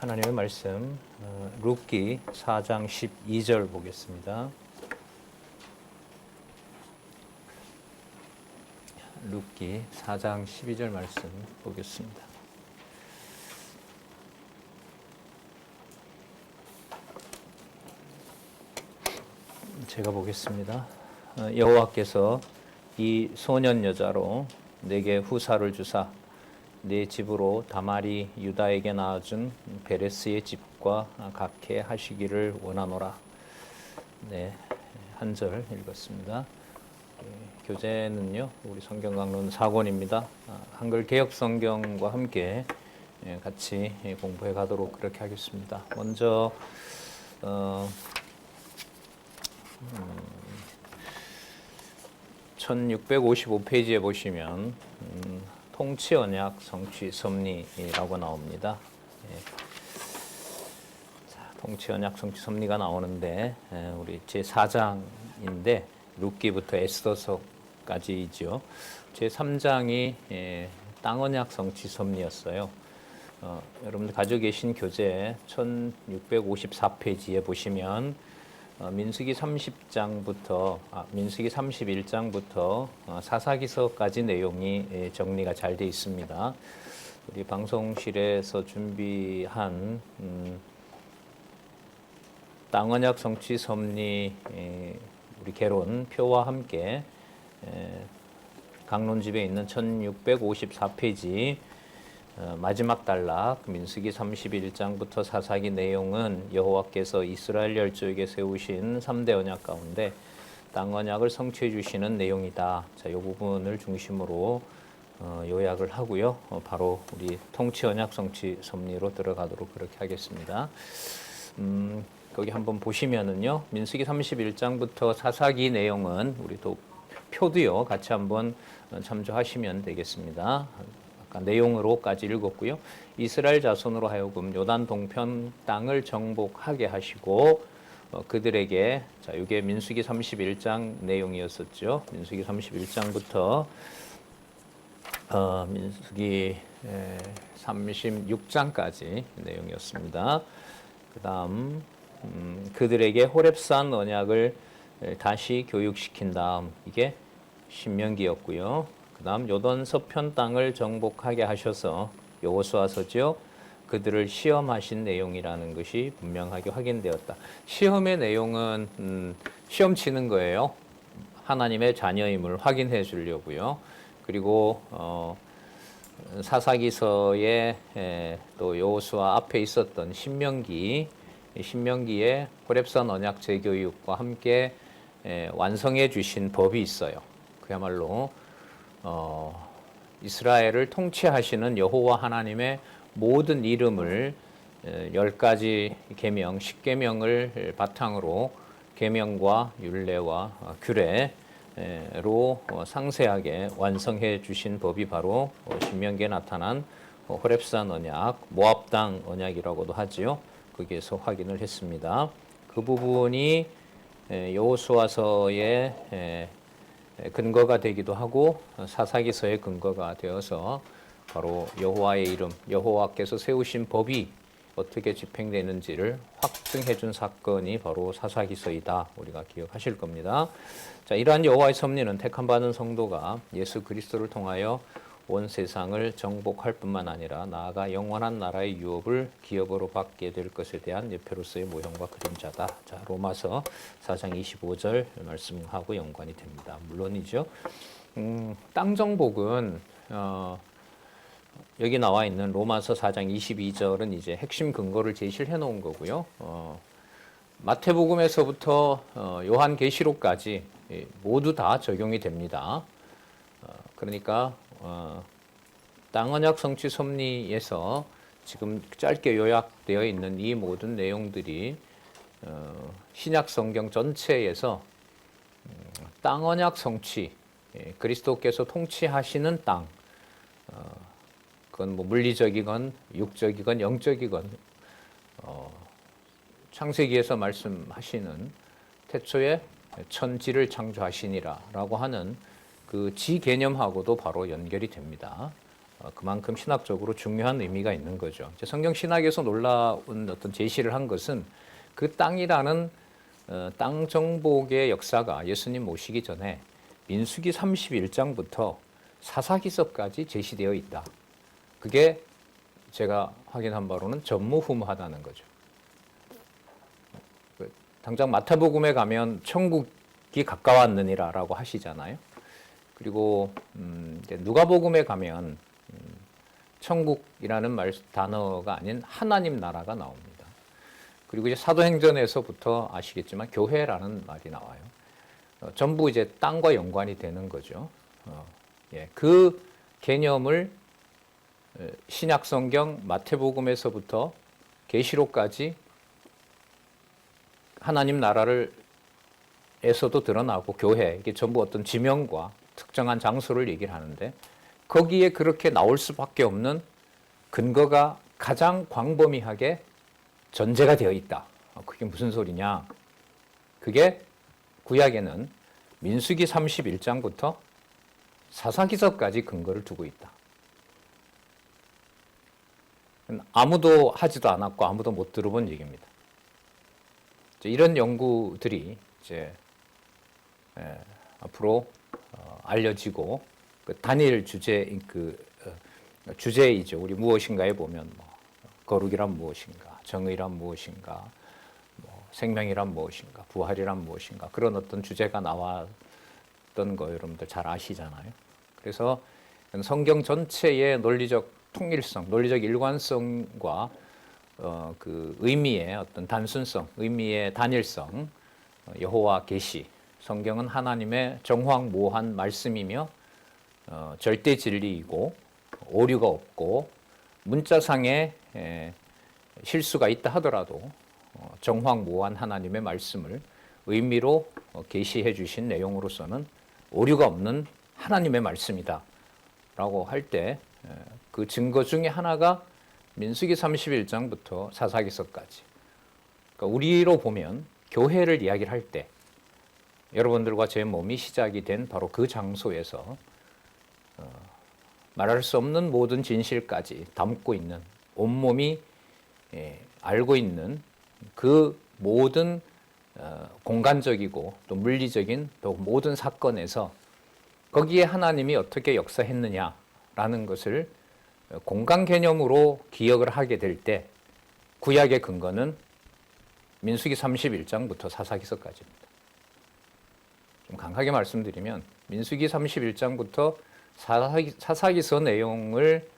하나님의 말씀 룻기 4장 12절 보겠습니다. 룻기 4장 12절 말씀 보겠습니다. 제가 보겠습니다. 여호와께서 이 소년 여자로 내게 후사를 주사 내 집으로 다말이 유다에게 낳아준 베레스의 집과 같게 하시기를 원하노라. 네, 한 절 읽었습니다. 교재는요, 우리 성경 강론 4권입니다. 한글 개역 성경과 함께 같이 공부해 가도록 그렇게 하겠습니다. 먼저 1655페이지에 보시면 통치 언약 성취 섭리라고 나옵니다. 자, 통치 언약 성취 섭리가 나오는데 우리 제 4장인데 룻기부터 에스더서까지이죠. 제 3장이 땅 언약 성취 섭리였어요. 여러분들 가지고 계신 교재 1654페이지에 보시면 민수기 31장부터 사사기서까지 내용이 정리가 잘 되어 있습니다. 우리 방송실에서 준비한 땅 언약 성취 섭리 우리 개론 표와 함께 강론집에 있는 1654페이지 마지막 단락 민수기 31장부터 사사기 내용은 여호와께서 이스라엘 열조에게 세우신 3대 언약 가운데 땅 언약을 성취해 주시는 내용이다. 자, 이 부분을 중심으로 요약을 하고요. 바로 우리 통치 언약 성취 섭리로 들어가도록 그렇게 하겠습니다. 거기 한번 보시면은요. 민수기 31장부터 사사기 내용은 우리 또 표도요. 같이 한번 참조하시면 되겠습니다. 내용으로까지 읽었고요. 이스라엘 자손으로 하여금 요단 동편 땅을 정복하게 하시고 그들에게 자, 이게 민수기 31장 내용이었었죠. 민수기 31장부터 민수기 36장까지 내용이었습니다. 그다음 그들에게 호렙산 언약을 다시 교육시킨 다음 이게 신명기였고요. 그 다음 요단 서편 땅을 정복하게 하셔서 여호수아서죠. 그들을 시험하신 내용이라는 것이 분명하게 확인되었다. 시험의 내용은 시험 치는 거예요. 하나님의 자녀임을 확인해 주려고요. 그리고 사사기서에 또 여호수아 앞에 있었던 신명기에 호렙산 언약 재교육과 함께 완성해 주신 법이 있어요. 그야말로 이스라엘을 통치하시는 여호와 하나님의 모든 이름을 10가지 계명, 10계명을 바탕으로 계명과 율례와 규례로 상세하게 완성해 주신 법이 바로 신명기에 나타난 호렙산 언약, 모압 땅 언약이라고도 하지요. 거기에서 확인을 했습니다. 그 부분이 여호수아서의 근거가 되기도 하고 사사기서의 근거가 되어서 바로 여호와의 이름, 여호와께서 세우신 법이 어떻게 집행되는지를 확증해 준 사건이 바로 사사기서이다. 우리가 기억하실 겁니다. 자, 이러한 여호와의 섭리는 택함 받은 성도가 예수 그리스도를 통하여 온 세상을 정복할 뿐만 아니라 나아가 영원한 나라의 유업을 기업으로 받게 될 것에 대한 예표로서의 모형과 그림자다. 자, 로마서 4장 25절 말씀하고 연관이 됩니다. 물론이죠. 땅 정복은 여기 나와 있는 로마서 4장 22절은 이제 핵심 근거를 제시를 해 놓은 거고요. 마태복음에서부터 요한계시록까지 모두 다 적용이 됩니다. 그러니까 땅 언약 성취 섭리에서 지금 짧게 요약되어 있는 이 모든 내용들이 신약 성경 전체에서 땅 언약 성취, 그리스도께서 통치하시는 땅, 그건 뭐 물리적이건 육적이건 영적이건 창세기에서 말씀하시는 태초에 천지를 창조하시니라라고 하는 그 지 개념하고도 바로 연결이 됩니다. 그만큼 신학적으로 중요한 의미가 있는 거죠. 이제 성경 신학에서 놀라운 어떤 제시를 한 것은 그 땅이라는 땅 정복의 역사가 예수님 오시기 전에 민수기 31장부터 사사기서까지 제시되어 있다. 그게 제가 확인한 바로는 전무후무하다는 거죠. 당장 마태복음에 가면 천국이 가까웠느니라라고 하시잖아요. 그리고 누가복음에 가면 천국이라는 단어가 아닌 하나님 나라가 나옵니다. 그리고 이제 사도행전에서부터 아시겠지만 교회라는 말이 나와요. 전부 이제 땅과 연관이 되는 거죠. 그 개념을 신약 성경 마태복음에서부터 계시록까지 하나님 나라를 에서도 드러나고 교회 이게 전부 어떤 지명과 특정한 장소를 얘기를 하는데 거기에 그렇게 나올 수밖에 없는 근거가 가장 광범위하게 전제가 되어 있다. 그게 무슨 소리냐? 그게 구약에는 민수기 31장부터 사사기서까지 근거를 두고 있다. 아무도 하지도 않았고 아무도 못 들어본 얘기입니다. 이런 연구들이 이제 앞으로 알려지고 그 단일 주제이죠. 우리 무엇인가에 보면 거룩이란 무엇인가, 정의란 무엇인가, 생명이란 무엇인가, 부활이란 무엇인가 그런 어떤 주제가 나왔던 거 여러분들 잘 아시잖아요. 그래서 성경 전체의 논리적 통일성, 논리적 일관성과 그 의미의 어떤 단순성, 의미의 단일성, 여호와 계시, 성경은 하나님의 정황무한 말씀이며 절대 진리이고 오류가 없고 문자상에 실수가 있다 하더라도 정황무한 하나님의 말씀을 의미로 계시해 주신 내용으로서는 오류가 없는 하나님의 말씀이다 라고 할 때 그 증거 중에 하나가 민수기 31장부터 사사기서까지. 그러니까 우리로 보면 교회를 이야기를 할 때 여러분들과 제 몸이 시작이 된 바로 그 장소에서 말할 수 없는 모든 진실까지 담고 있는 온몸이 알고 있는 그 모든 공간적이고 또 물리적인 또 모든 사건에서 거기에 하나님이 어떻게 역사했느냐라는 것을 공간 개념으로 기억을 하게 될 때 구약의 근거는 민수기 31장부터 사사기서까지입니다. 좀 강하게 말씀드리면 민수기 31장부터 사사기서 내용을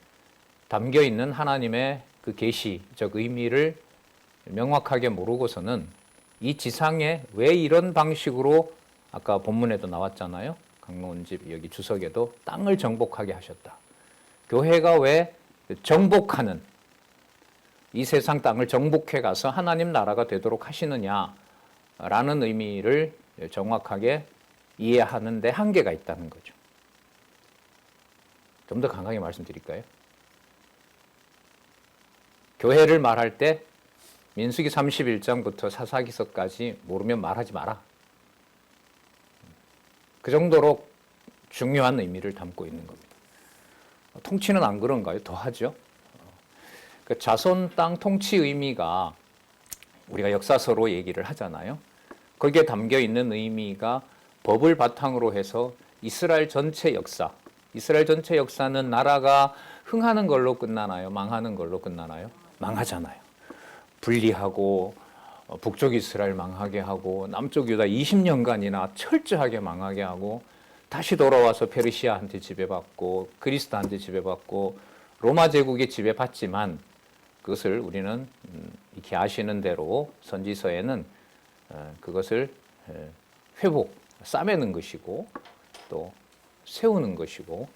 담겨 있는 하나님의 그 계시적 의미를 명확하게 모르고서는 이 지상에 왜 이런 방식으로 아까 본문에도 나왔잖아요. 강론집 여기 주석에도 땅을 정복하게 하셨다. 교회가 왜 정복하는 이 세상 땅을 정복해 가서 하나님 나라가 되도록 하시느냐라는 의미를 정확하게 이해하는 데 한계가 있다는 거죠. 좀 더 강하게 말씀드릴까요? 교회를 말할 때 민수기 31장부터 사사기서까지 모르면 말하지 마라. 그 정도로 중요한 의미를 담고 있는 겁니다. 통치는 안 그런가요? 더 하죠. 그 자손 땅 통치 의미가 우리가 역사서로 얘기를 하잖아요. 거기에 담겨 있는 의미가 법을 바탕으로 해서 이스라엘 전체 역사, 이스라엘 전체 역사는 나라가 흥하는 걸로 끝나나요? 망하는 걸로 끝나나요? 망하잖아요. 분리하고 북쪽 이스라엘 망하게 하고 남쪽 유다 20년간이나 철저하게 망하게 하고 다시 돌아와서 페르시아한테 지배받고 그리스한테 지배받고 로마 제국의 지배받지만 그것을 우리는 이렇게 아시는 대로 선지서에는 그것을 회복, 싸매는 것이고 또 세우는 것이고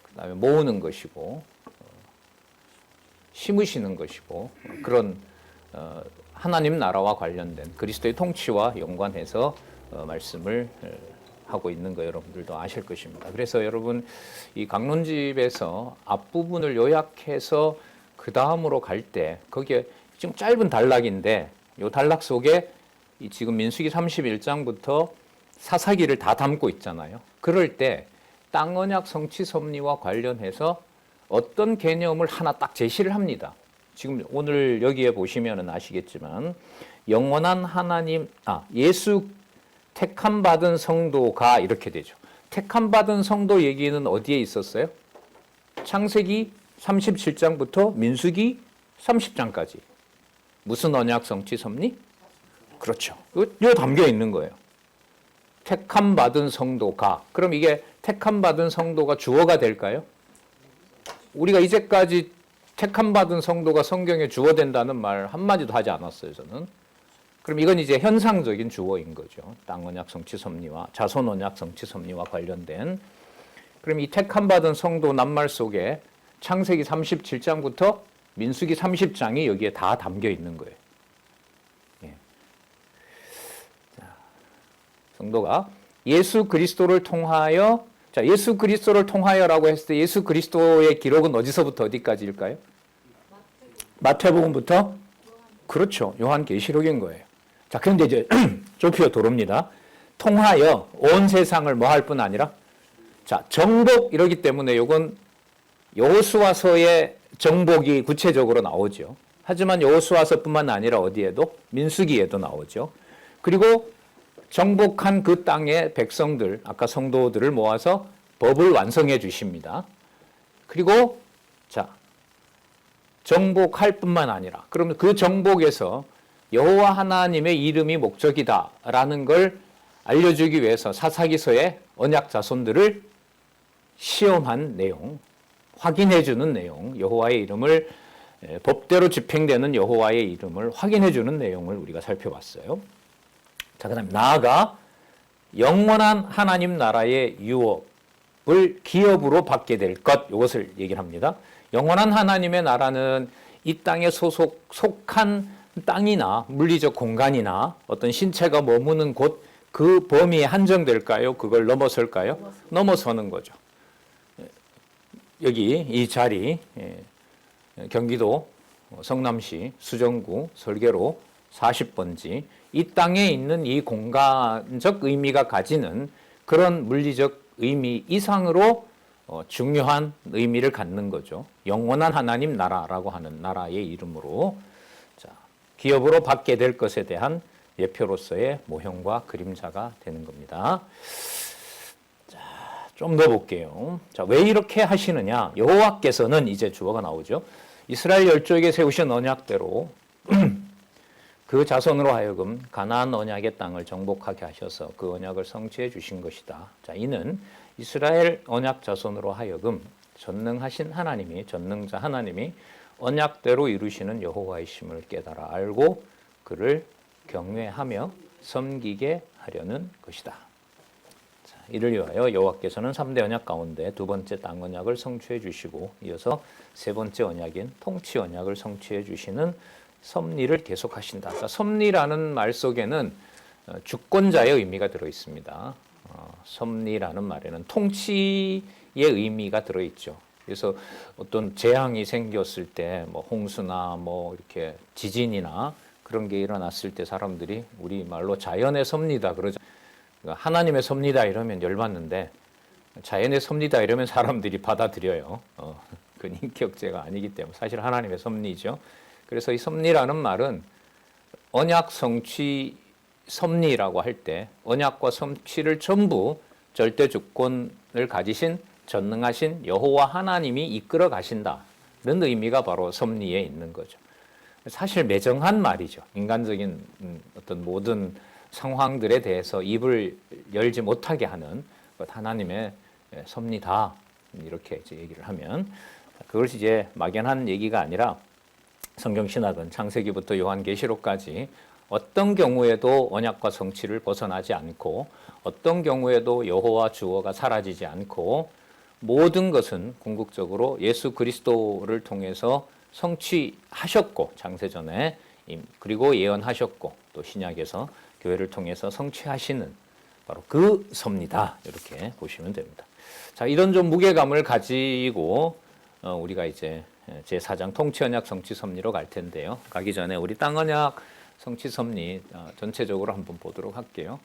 그다음에 모으는 것이고 심으시는 것이고 그런 하나님 나라와 관련된 그리스도의 통치와 연관해서 말씀을 하고 있는 거 여러분들도 아실 것입니다. 그래서 여러분 이 강론집에서 앞부분을 요약해서 그 다음으로 갈 때 거기에 지금 짧은 단락인데 이 단락 속에 이 지금 민수기 31장부터 사사기를 다 담고 있잖아요. 그럴 때 땅 언약 성취 섭리와 관련해서 어떤 개념을 하나 딱 제시를 합니다. 지금 오늘 여기에 보시면 아시겠지만 영원한 하나님, 예수 택함 받은 성도가 이렇게 되죠. 택함 받은 성도 얘기는 어디에 있었어요? 창세기 37장부터 민수기 30장까지. 무슨 언약 성취 섭리? 그렇죠. 이거 담겨 있는 거예요. 택함 받은 성도가. 그럼 이게 택함 받은 성도가 주어가 될까요? 우리가 이제까지 택함 받은 성도가 성경에 주어된다는 말 한마디도 하지 않았어요, 저는. 그럼 이건 이제 현상적인 주어인 거죠. 땅 언약 성취 섭리와 자손 언약 성취 섭리와 관련된. 그럼 이 택함 받은 성도 낱말 속에 창세기 37장부터 민수기 30장이 여기에 다 담겨 있는 거예요. 예. 자, 성도가 예수 그리스도를 통하여, 자, 예수 그리스도를 통하여라고 했을 때 예수 그리스도의 기록은 어디서부터 어디까지일까요? 마태복음부터? 그렇죠. 요한계시록인 거예요. 자, 그런데 이제 좁혀 도로입니다. 통하여 온 세상을 뭐 할 뿐 아니라, 자, 정복 이러기 때문에 요건 여호수아서의 정복이 구체적으로 나오죠. 하지만 여호수아서뿐만 아니라 어디에도? 민수기에도 나오죠. 그리고 정복한 그 땅의 백성들, 아까 성도들을 모아서 법을 완성해 주십니다. 그리고 자, 정복할 뿐만 아니라, 그러면 그 정복에서 여호와 하나님의 이름이 목적이다라는 걸 알려주기 위해서 사사기서의 언약 자손들을 시험한 내용, 확인해주는 내용, 여호와의 이름을 법대로 집행되는 여호와의 이름을 확인해주는 내용을 우리가 살펴봤어요. 자, 그 다음에 나아가 영원한 하나님 나라의 유업을 기업으로 받게 될 것, 이것을 얘기를 합니다. 영원한 하나님의 나라는 이 땅에 속한 땅이나 물리적 공간이나 어떤 신체가 머무는 곳, 그 범위에 한정될까요? 그걸 넘어설까요? 넘어서는 거죠. 여기 이 자리, 경기도 성남시 수정구 설계로 40번지, 이 땅에 있는 이 공간적 의미가 가지는 그런 물리적 의미 이상으로 중요한 의미를 갖는 거죠. 영원한 하나님 나라라고 하는 나라의 이름으로, 자, 기업으로 받게 될 것에 대한 예표로서의 모형과 그림자가 되는 겁니다. 좀 더 볼게요. 자, 왜 이렇게 하시느냐? 여호와께서는, 이제 주어가 나오죠. 이스라엘 열조에게 세우신 언약대로 그 자손으로 하여금 가나안 언약의 땅을 정복하게 하셔서 그 언약을 성취해 주신 것이다. 자, 이는 이스라엘 언약 자손으로 하여금 전능하신 하나님이, 전능자 하나님이 언약대로 이루시는 여호와의 심을 깨달아 알고 그를 경외하며 섬기게 하려는 것이다. 자, 이를 위하여 여호와께서는 3대 언약 가운데 두 번째 땅 언약을 성취해 주시고 이어서 세 번째 언약인 통치 언약을 성취해 주시는 섭리를 계속하신다. 그러니까 섭리라는 말 속에는 주권자의 의미가 들어 있습니다. 섭리라는 말에는 통치의 의미가 들어 있죠. 그래서 어떤 재앙이 생겼을 때, 뭐 홍수나 뭐 이렇게 지진이나 그런 게 일어났을 때 사람들이 우리 말로 자연의 섭리다 그러죠. 그러니까 하나님의 섭리다 이러면 열받는데 자연의 섭리다 이러면 사람들이 받아들여요. 그건 인격제가 아니기 때문에 사실 하나님의 섭리죠. 그래서 이 섭리라는 말은 언약 성취 섭리라고 할 때 언약과 성취를 전부 절대 주권을 가지신 전능하신 여호와 하나님이 이끌어 가신다는 의미가 바로 섭리에 있는 거죠. 사실 매정한 말이죠. 인간적인 어떤 모든 상황들에 대해서 입을 열지 못하게 하는 하나님의 섭리다, 이렇게 이제 얘기를 하면, 그것이 이제 막연한 얘기가 아니라 성경 신학은 창세기부터 요한계시록까지 어떤 경우에도 언약과 성취를 벗어나지 않고 어떤 경우에도 여호와 주어가 사라지지 않고 모든 것은 궁극적으로 예수 그리스도를 통해서 성취하셨고, 창세전에 그리고 예언하셨고 또 신약에서 교회를 통해서 성취하시는 바로 그 섭리다, 이렇게 보시면 됩니다. 자, 이런 좀 무게감을 가지고 우리가 이제 제4장 통치언약 성취섭리로 갈 텐데요. 가기 전에 우리 땅언약 성취섭리 전체적으로 한번 보도록 할게요.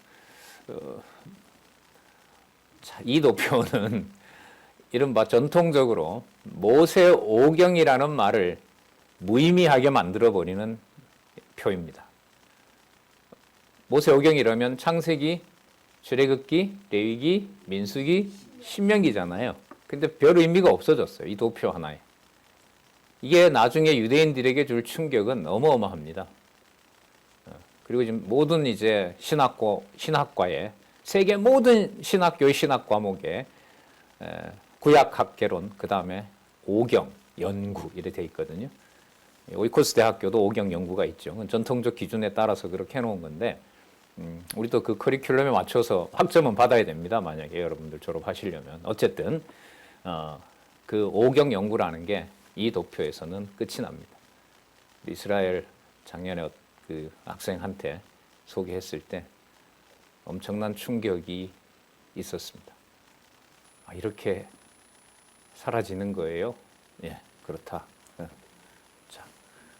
자, 이 도표는 이른바 전통적으로 모세오경이라는 말을 무의미하게 만들어버리는 표입니다. 모세오경이라면 창세기, 출애굽기, 레위기, 민수기, 신명기잖아요. 근데 별 의미가 없어졌어요. 이 도표 하나에. 이게 나중에 유대인들에게 줄 충격은 어마어마합니다. 그리고 지금 모든 이제 신학과에 세계 모든 신학교의 신학 과목에 구약학개론, 그 다음에 오경 연구 이렇게 돼 있거든요. 오이코스 대학교도 오경 연구가 있죠. 전통적 기준에 따라서 그렇게 해놓은 건데 우리도 그 커리큘럼에 맞춰서 학점은 받아야 됩니다. 만약에 여러분들 졸업하시려면. 어쨌든 그 오경 연구라는 게 이 도표에서는 끝이 납니다. 이스라엘 작년에 그 학생한테 소개했을 때 엄청난 충격이 있었습니다. 아, 이렇게 사라지는 거예요? 예, 그렇다. 자,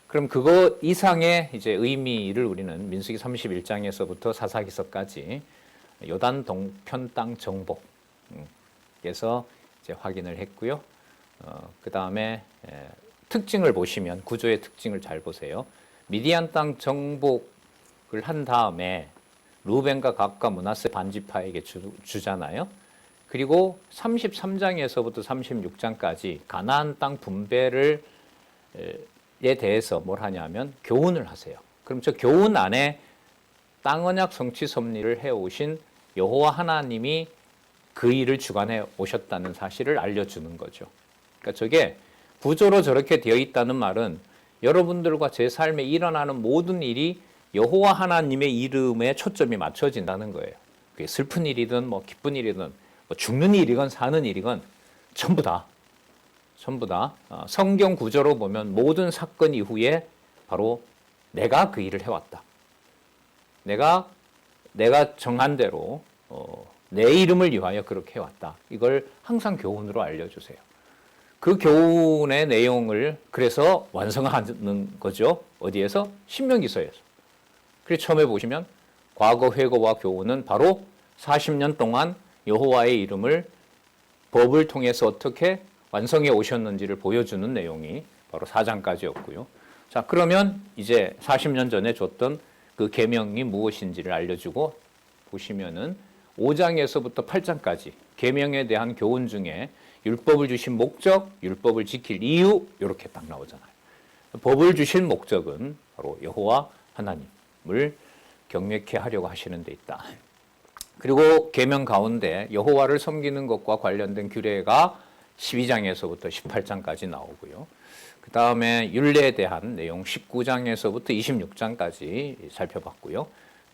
그럼 그거 이상의 이제 의미를 우리는 민수기 31장에서부터 사사기서까지 요단 동편 땅 정복에서 이제 확인을 했고요. 그 다음에 특징을 보시면 구조의 특징을 잘 보세요. 미디안 땅 정복을 한 다음에 루벤과 gad과 므낫세 반지파에게 주잖아요. 그리고 33장에서부터 36장까지 가나안 땅 분배를 에 대해서 뭘 하냐면 교훈을 하세요. 그럼 저 교훈 안에 땅 언약 성취 섭리를 해오신 여호와 하나님이 그 일을 주관해 오셨다는 사실을 알려주는 거죠. 그러니까 저게 구조로 저렇게 되어 있다는 말은 여러분들과 제 삶에 일어나는 모든 일이 여호와 하나님의 이름에 초점이 맞춰진다는 거예요. 그게 슬픈 일이든 뭐 기쁜 일이든 뭐 죽는 일이건 사는 일이건 전부 다 성경 구조로 보면 모든 사건 이후에 바로 내가 그 일을 해왔다. 내가 정한 대로 내 이름을 위하여 그렇게 해왔다. 이걸 항상 교훈으로 알려주세요. 그 교훈의 내용을 그래서 완성하는 거죠. 어디에서? 신명기서에서. 그래서 처음에 보시면 과거 회고와 교훈은 바로 40년 동안 여호와의 이름을 법을 통해서 어떻게 완성해 오셨는지를 보여주는 내용이 바로 4장까지였고요. 자, 그러면 이제 40년 전에 줬던 그 계명이 무엇인지를 알려주고 보시면은 5장에서부터 8장까지 계명에 대한 교훈 중에 율법을 주신 목적, 율법을 지킬 이유 이렇게 딱 나오잖아요. 법을 주신 목적은 바로 여호와 하나님을 경외케 하려고 하시는 데 있다. 그리고 계명 가운데 여호와를 섬기는 것과 관련된 규례가 12장에서부터 18장까지 나오고요. 그 다음에 율례에 대한 내용 19장에서부터 26장까지 살펴봤고요.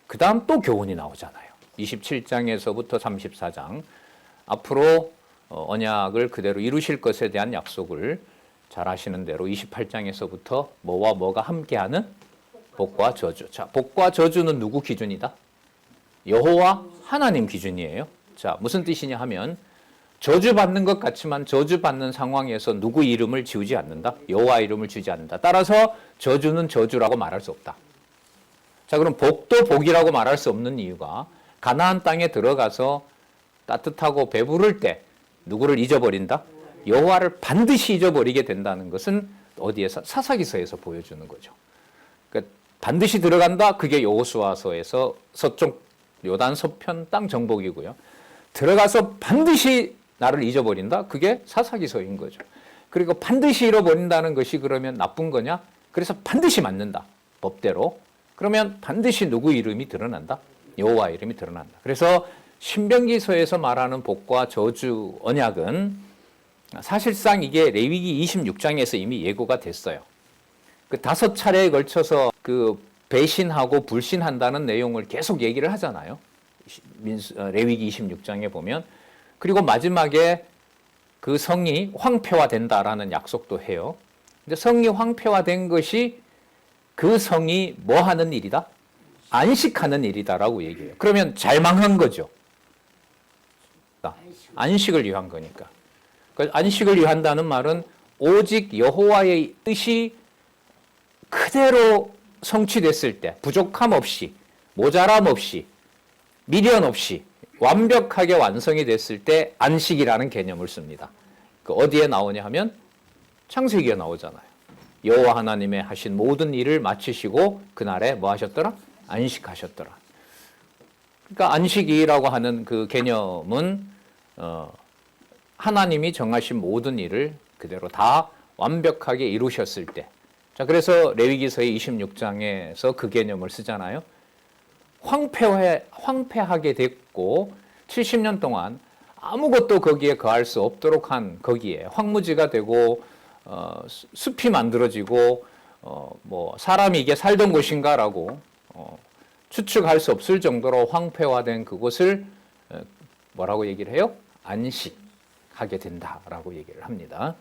그 다음 또 교훈이 나오잖아요. 27장에서부터 34장 앞으로 언약을 그대로 이루실 것에 대한 약속을 잘 아시는 대로 28장에서부터 뭐와 뭐가 함께하는 복과 저주. 자, 복과 저주는 누구 기준이다? 여호와 하나님 기준이에요. 자, 무슨 뜻이냐 하면 저주받는 것 같지만 저주받는 상황에서 누구 이름을 지우지 않는다? 여호와 이름을 지우지 않는다. 따라서 저주는 저주라고 말할 수 없다. 자, 그럼 복도 복이라고 말할 수 없는 이유가 가나안 땅에 들어가서 따뜻하고 배부를 때 누구를 잊어버린다? 여호와를 반드시 잊어버리게 된다는 것은 어디에서? 사사기서에서 보여주는 거죠. 그러니까 반드시 들어간다. 그게 여호수아서에서 서쪽 요단 서편 땅 정복이고요. 들어가서 반드시 나를 잊어버린다. 그게 사사기서인 거죠. 그리고 반드시 잃어버린다는 것이 그러면 나쁜 거냐? 그래서 반드시 맞는다. 법대로. 그러면 반드시 누구 이름이 드러난다? 여호와 이름이 드러난다. 그래서 신명기서에서 말하는 복과 저주 언약은 사실상 이게 레위기 26장에서 이미 예고가 됐어요. 그 5차례에 걸쳐서 그 배신하고 불신한다는 내용을 계속 얘기를 하잖아요. 레위기 26장에 보면. 그리고 마지막에 그 성이 황폐화된다라는 약속도 해요. 근데 성이 황폐화된 것이 그 성이 뭐 하는 일이다? 안식하는 일이다라고 얘기해요. 그러면 잘 망한 거죠. 안식을 위한 거니까. 안식을 위한다는 말은 오직 여호와의 뜻이 그대로 성취됐을 때 부족함 없이 모자람 없이 미련 없이 완벽하게 완성이 됐을 때 안식이라는 개념을 씁니다. 그 어디에 나오냐 하면 창세기에 나오잖아요. 여호와 하나님의 하신 모든 일을 마치시고 그날에 뭐 하셨더라? 안식하셨더라. 그러니까 안식이라고 하는 그 개념은 하나님이 정하신 모든 일을 그대로 다 완벽하게 이루셨을 때. 자, 그래서 레위기서의 26장에서 그 개념을 쓰잖아요. 황폐하게 됐고 70년 동안 아무것도 거기에 거할 수 없도록 한 거기에 황무지가 되고 숲이 만들어지고 뭐 사람이 이게 살던 곳인가라고 추측할 수 없을 정도로 황폐화된 그곳을 뭐라고 얘기를 해요? 안식하게 된다라고 얘기를 합니다.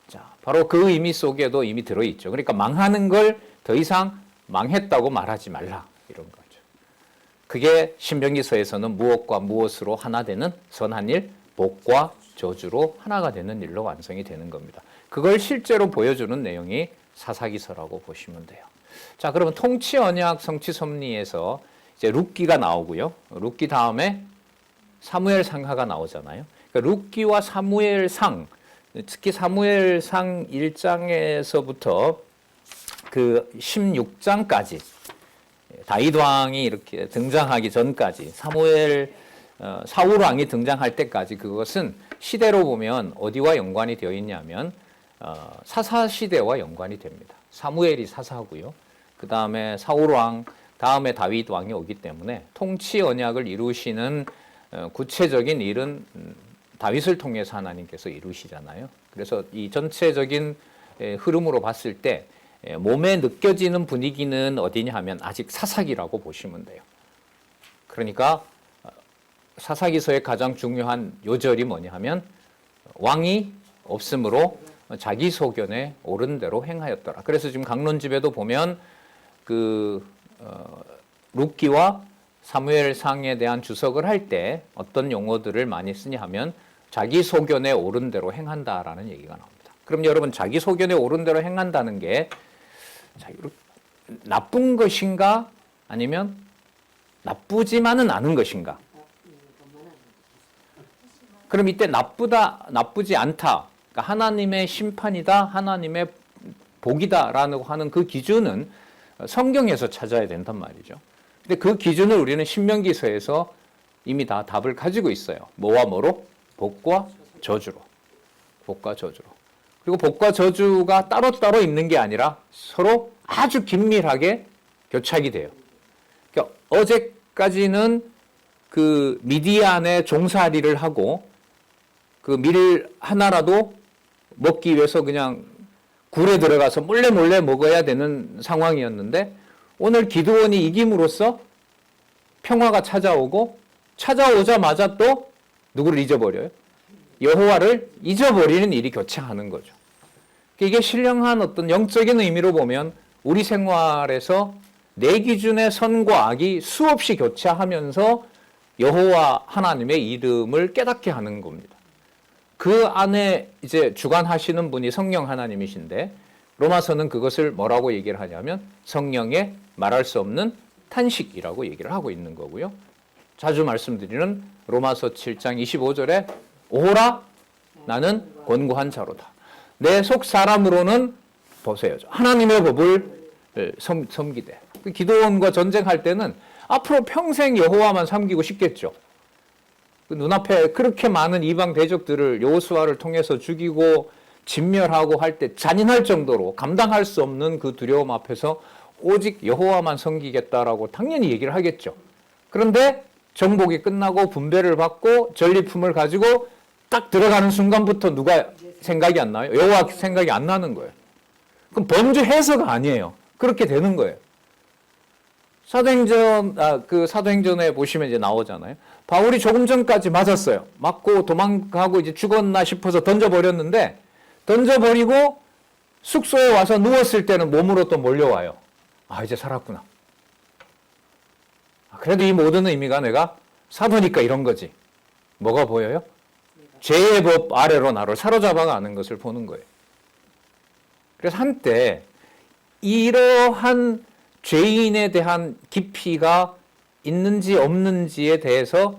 자, 바로 그 의미 속에도 이미 들어있죠. 그러니까 망하는 걸 더 이상 망했다고 말하지 말라 이런 거죠. 그게 신명기서에서는 무엇과 무엇으로 하나 되는 선한 일, 복과 저주로 하나가 되는 일로 완성이 되는 겁니다. 그걸 실제로 보여주는 내용이 사사기서라고 보시면 돼요. 자, 그러면 통치 언약 성취 섭리에서 이제 룻기가 나오고요. 룻기 다음에 사무엘상하가 나오잖아요. 그러니까 룻기와 사무엘상, 특히 사무엘상 1장에서부터 그 16장까지 다윗 왕이 이렇게 등장하기 전까지 사울 왕이 등장할 때까지 그것은 시대로 보면 어디와 연관이 되어 있냐면 사사 시대와 연관이 됩니다. 사무엘이 사사고요. 그 다음에 사울 왕, 다음에 다윗 왕이 오기 때문에 통치 언약을 이루시는 구체적인 일은 다윗을 통해서 하나님께서 이루시잖아요. 그래서 이 전체적인 흐름으로 봤을 때 몸에 느껴지는 분위기는 어디냐 하면 아직 사사기라고 보시면 돼요. 그러니까 사사기서의 가장 중요한 요절이 뭐냐 하면 왕이 없으므로 자기 소견에 옳은 대로 행하였더라. 그래서 지금 강론집에도 보면 그 룻기와 사무엘상에 대한 주석을 할 때 어떤 용어들을 많이 쓰냐 하면 자기 소견에 옳은 대로 행한다라는 얘기가 나옵니다. 그럼 여러분 자기 소견에 옳은 대로 행한다는 게 나쁜 것인가 아니면 나쁘지만은 않은 것인가? 그럼 이때 나쁘지 않다. 그러니까 하나님의 심판이다, 하나님의 복이다라고 하는 그 기준은 성경에서 찾아야 된단 말이죠. 근데 그 기준을 우리는 신명기서에서 이미 다 답을 가지고 있어요. 뭐와 뭐로? 복과 저주로. 복과 저주로. 그리고 복과 저주가 따로따로 있는 게 아니라 서로 아주 긴밀하게 교착이 돼요. 그러니까 어제까지는 그 미디안의 종살이를 하고 그 밀 하나라도 먹기 위해서 그냥 굴에 들어가서 몰래 먹어야 되는 상황이었는데 오늘 기드온이 이김으로써 평화가 찾아오고 찾아오자마자 또 누구를 잊어버려요? 여호와를 잊어버리는 일이 교차하는 거죠. 이게 신령한 어떤 영적인 의미로 보면 우리 생활에서 내 기준의 선과 악이 수없이 교차하면서 여호와 하나님의 이름을 깨닫게 하는 겁니다. 그 안에 이제 주관하시는 분이 성령 하나님이신데 로마서는 그것을 뭐라고 얘기를 하냐면 성령의 말할 수 없는 탄식이라고 얘기를 하고 있는 거고요. 자주 말씀드리는 로마서 7장 25절에 오호라 나는 권고한 자로다. 내 속 사람으로는 보세요. 하나님의 법을 섬기되. 기드온과 전쟁할 때는 앞으로 평생 여호와만 섬기고 싶겠죠. 그 눈앞에 그렇게 많은 이방 대적들을 여호수아를 통해서 죽이고 진멸하고 할 때 잔인할 정도로 감당할 수 없는 그 두려움 앞에서 오직 여호와만 섬기겠다라고 당연히 얘기를 하겠죠. 그런데 정복이 끝나고 분배를 받고 전리품을 가지고 딱 들어가는 순간부터 누가 생각이 안 나요? 여호와 생각이 안 나는 거예요. 그럼 범죄해서가 아니에요. 그렇게 되는 거예요. 사도행전에 보시면 이제 나오잖아요. 바울이 조금 전까지 맞았어요. 맞고 도망가고 이제 죽었나 싶어서 던져버렸는데 던져버리고 숙소에 와서 누웠을 때는 몸으로 또 몰려와요. 아, 이제 살았구나. 그래도 이 모든 의미가 내가 사도니까 이런 거지. 뭐가 보여요? 죄의 법 아래로 나를 사로잡아가는 것을 보는 거예요. 그래서 한때 이러한 죄인에 대한 깊이가 있는지 없는지에 대해서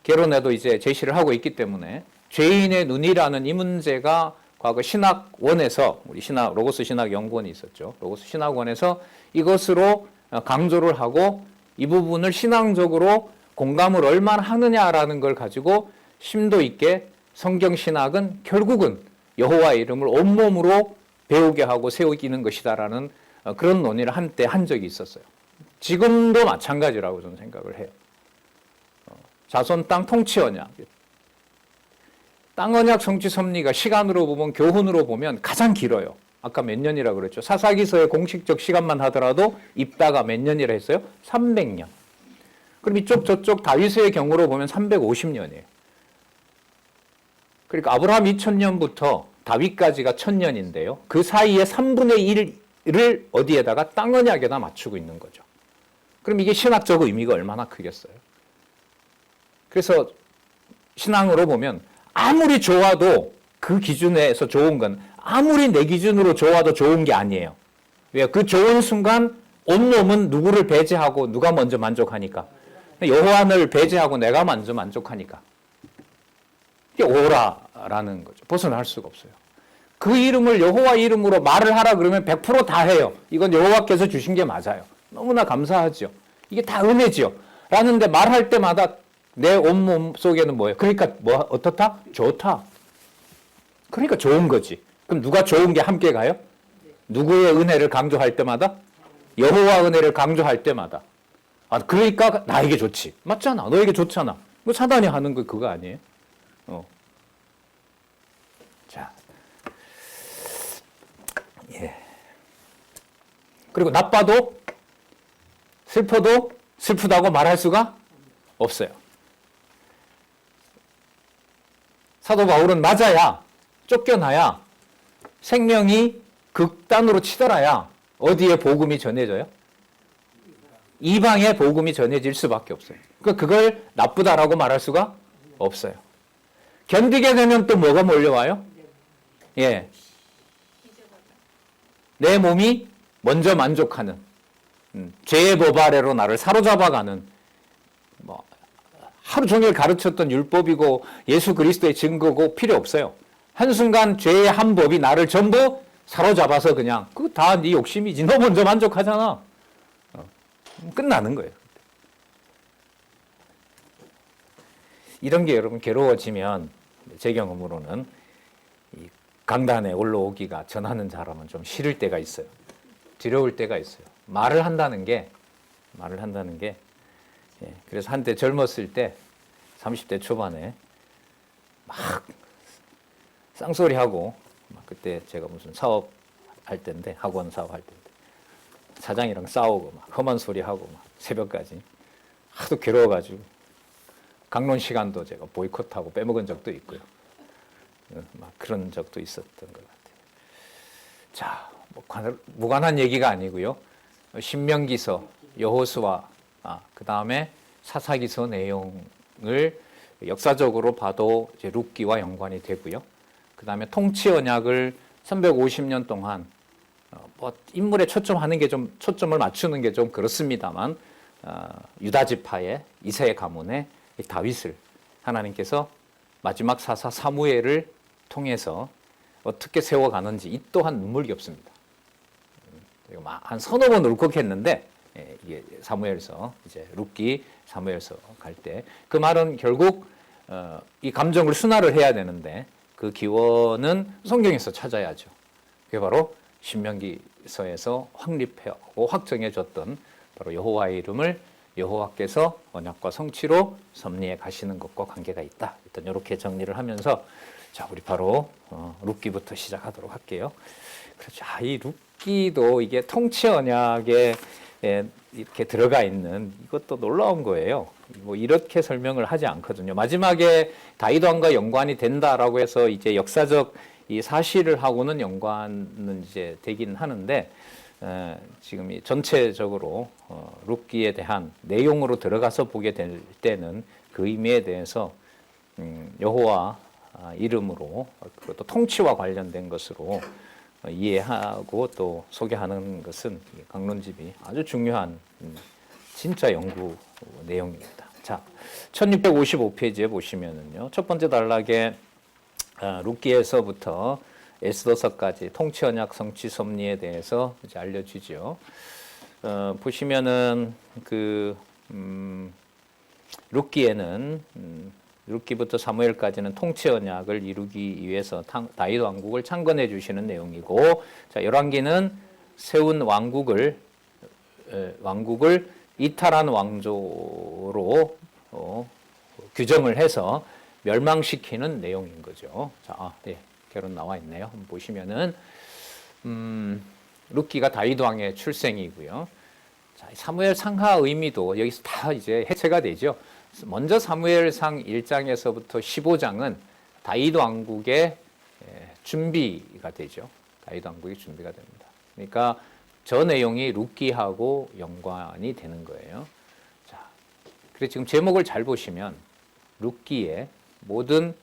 개론에도 이제 제시를 하고 있기 때문에 죄인의 눈이라는 이 문제가 과거 신학원에서 우리 로고스 신학연구원이 있었죠. 로고스 신학원에서 이것으로 강조를 하고 이 부분을 신앙적으로 공감을 얼마나 하느냐라는 걸 가지고 심도 있게 성경 신학은 결국은 여호와의 이름을 온몸으로 배우게 하고 세우기는 것이다라는 그런 논의를 한때 한 적이 있었어요. 지금도 마찬가지라고 저는 생각을 해요. 자손 땅 통치 언약. 땅 언약 성취 섭리가 시간으로 보면 교훈으로 보면 가장 길어요. 아까 몇 년이라고 그랬죠. 사사기서의 공식적 시간만 하더라도 입다가 몇 년이라 했어요? 300년. 그럼 이쪽 저쪽 다윗의 경우로 보면 350년이에요. 그러니까 아브라함 2000년부터 다윗까지가 1000년인데요. 그 사이에 3분의 1을 어디에다가 땅 언약에다 맞추고 있는 거죠. 그럼 이게 신학적 의미가 얼마나 크겠어요. 그래서 신앙으로 보면 아무리 좋아도 그 기준에서 좋은 건 아무리 내 기준으로 좋아도 좋은 게 아니에요. 왜? 그 좋은 순간 온몸은 누구를 배제하고 누가 먼저 만족하니까. 여호와를 배제하고 내가 먼저 만족하니까. 이게 오라라는 거죠. 벗어날 수가 없어요. 그 이름을 여호와 이름으로 말을 하라 그러면 100%다 해요. 이건 여호와께서 주신 게 맞아요. 너무나 감사하죠. 이게 다 은혜지요. 라는데 말할 때마다 내 온몸 속에는 뭐예요? 그러니까 뭐 어떻다? 좋다. 그러니까 좋은 거지. 그럼 누가 좋은 게 함께 가요? 누구의 은혜를 강조할 때마다? 여호와 은혜를 강조할 때마다. 아, 그러니까 나에게 좋지. 맞잖아. 너에게 좋잖아. 뭐 사단이 하는 거 그거 아니에요? 자. 예. 그리고 나빠도 슬퍼도 슬프다고 말할 수가 없어요. 사도 바울은 맞아야, 쫓겨나야, 생명이 극단으로 치달아야 어디에 복음이 전해져요? 이방에 복음이 전해질 수밖에 없어요. 그러니까 그걸 나쁘다라고 말할 수가 없어요. 견디게 되면 또 뭐가 몰려와요? 예. 내 몸이 먼저 만족하는, 죄의 법 아래로 나를 사로잡아가는, 뭐 하루 종일 가르쳤던 율법이고 예수 그리스도의 증거고 필요 없어요. 한순간 죄의 한 법이 나를 전부 사로잡아서 그냥 그거 다 네 욕심이지. 너 먼저 만족하잖아. 끝나는 거예요. 이런 게 여러분 괴로워지면 제 경험으로는 이 강단에 올라오기가 전하는 사람은 좀 싫을 때가 있어요. 두려울 때가 있어요. 말을 한다는 게 예, 그래서 한때 젊었을 때 30대 초반에 막 쌍소리하고 막 그때 제가 무슨 사업할 때인데 학원 사업할 때인데 사장이랑 싸우고 막 험한 소리하고 막 새벽까지 하도 괴로워가지고 강론 시간도 제가 보이콧하고 빼먹은 적도 있고요. 막 그런 적도 있었던 것 같아요. 자, 뭐 무관한 얘기가 아니고요. 신명기서, 여호수아, 그 다음에 사사기서 내용을 역사적으로 봐도 이제 룻기와 연관이 되고요. 그 다음에 통치 언약을 350년 동안 뭐 인물에 초점하는 게 좀 초점을 맞추는 게 좀 그렇습니다만 유다 지파의 이세 가문의 다윗을 하나님께서 마지막 사사 사무엘을 통해서 어떻게 세워가는지 이 또한 눈물겹습니다. 한 서너 번 울컥했는데 이게 사무엘서 이제 룻기 사무엘서 갈 때 그 말은 결국 이 감정을 순화를 해야 되는데 그 기원은 성경에서 찾아야죠. 그게 바로 신명기서에서 확립하고 확정해줬던 바로 여호와의 이름을 여호와께서 언약과 성취로 섭리해 가시는 것과 관계가 있다. 일단 이렇게 정리를 하면서 자, 우리 바로 룻기부터 시작하도록 할게요. 그렇죠. 이 룻기도 이게 통치 언약에 이렇게 들어가 있는 이것도 놀라운 거예요. 뭐 이렇게 설명을 하지 않거든요. 마지막에 다윗 왕과 연관이 된다라고 해서 이제 역사적 이 사실을 하고는 연관은 이제 되긴 하는데 지금 이 전체적으로 룻기에 대한 내용으로 들어가서 보게 될 때는 그 의미에 대해서 여호와 이름으로 그것도 통치와 관련된 것으로 이해하고 또 소개하는 것은 강론집이 아주 중요한 진짜 연구 내용입니다. 자, 1655페이지에 보시면은요. 첫 번째 단락에 룻기에서부터 에스더서까지 통치 언약 성취 섭리에 대해서 이제 알려주죠. 보시면은 룻기에는 룻기부터 사무엘까지는 통치 언약을 이루기 위해서 다윗 왕국을 창건해 주시는 내용이고, 자, 열왕기는 세운 왕국을 이탈한 왕조로 규정을 해서 멸망시키는 내용인 거죠. 자, 네, 결론 나와 있네요. 한번 보시면은 룻기가 다윗 왕의 출생이고요. 자, 사무엘 상하 의미도 여기서 다 이제 해체가 되죠. 먼저 사무엘상 1장에서부터 15장은 다윗 왕국의 준비가 되죠. 다윗 왕국의 준비가 됩니다. 그러니까 저 내용이 룻기하고 연관이 되는 거예요. 자, 그래서 지금 제목을 잘 보시면 룻기의 모든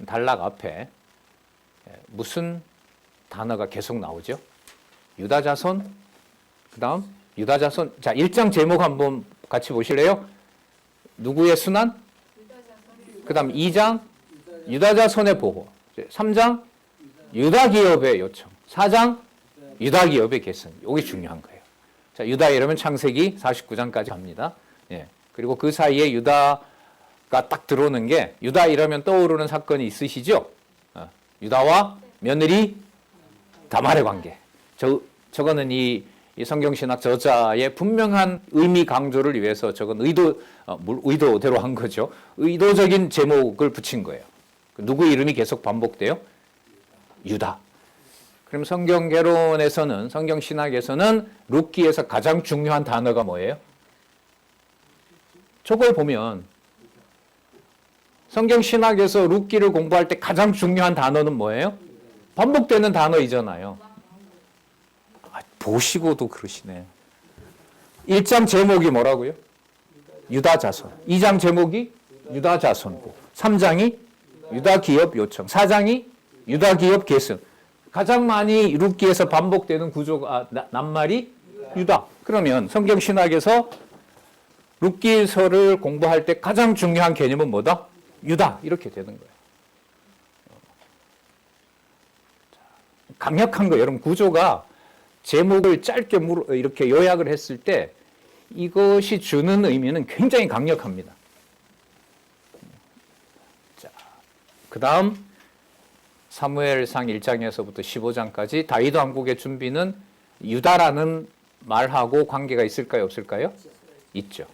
단락 앞에 무슨 단어가 계속 나오죠? 유다 자손, 그 다음 유다 자손. 자, 1장 제목 한번 같이 보실래요? 누구의 순환? 그 다음 2장 유다 자손의 보호, 3장 유다 기업의 요청, 4장 유다 기업의 개선. 이게 중요한 거예요. 자, 유다 이러면 창세기 49장까지 갑니다. 예. 그리고 그 사이에 유다가 딱 들어오는 게, 유다 이러면 떠오르는 사건이 있으시죠? 유다와 며느리 다말의 관계. 저거는 이 성경신학 저자의 분명한 의미 강조를 위해서 저건 의도대로 한 거죠. 의도적인 제목을 붙인 거예요. 누구 이름이 계속 반복돼요? 유다. 그럼 성경개론에서는, 성경신학에서는 룻기에서 가장 중요한 단어가 뭐예요? 저걸 보면 성경신학에서 룻기를 공부할 때 가장 중요한 단어는 뭐예요? 반복되는 단어이잖아요. 보시고도 그러시네. 1장 제목이 뭐라고요? 유다 자손. 2장 제목이 유다 자손고, 3장이 유다 기업 요청, 4장이 유다 기업 계승. 가장 많이 룻기에서 반복되는 구조가 낱말이 유다. 그러면 성경 신학에서 룻기서를 공부할 때 가장 중요한 개념은 뭐다? 유다. 이렇게 되는 거예요. 강력한 거예요. 여러분, 구조가 제목을 짧게 이렇게 요약을 했을 때 이것이 주는 의미는 굉장히 강력합니다. 자, 그 다음 사무엘상 1장에서부터 15장까지 다윗 왕국의 준비는 유다라는 말하고 관계가 있을까요? 없을까요? 있죠.